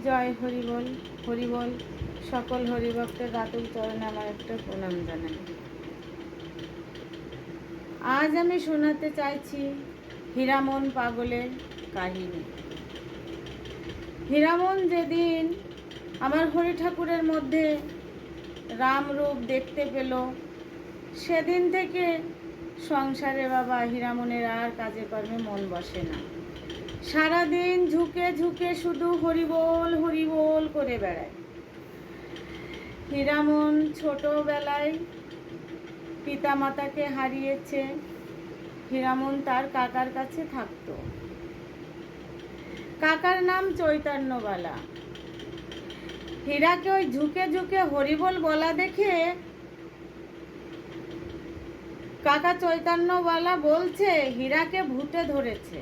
জয় হরিবল হরিবল। সকল হরিভক্তের রাতুল চরণে আমার একটা প্রণাম জানাই। আজ আমি শোনাতে চাইছি হীরামন পাগলের কাহিনী। হীরামন যেদিন আমার হরি ঠাকুরের মধ্যে রামরূপ দেখতে পেল, সেদিন থেকে সংসারে বাবা হীরামনের আর কাজে কর্মে মন বসে না। সারাদিন ঝুঁকে ঝুঁকে শুধু হরিবোল হরিবোল করে বেড়ায়। হীরামন ছোটবেলায় পিতামাতাকে হারিয়েছে। হীরামন তার কাকার কাছে থাকতো। কাকার নাম চৈতন্যবালা। হীরাকে ওই ঝুঁকে ঝুঁকে হরিবোল বলা দেখে কাকা চৈতন্যবালা বলছে হীরাকে ভূতে ধরেছে।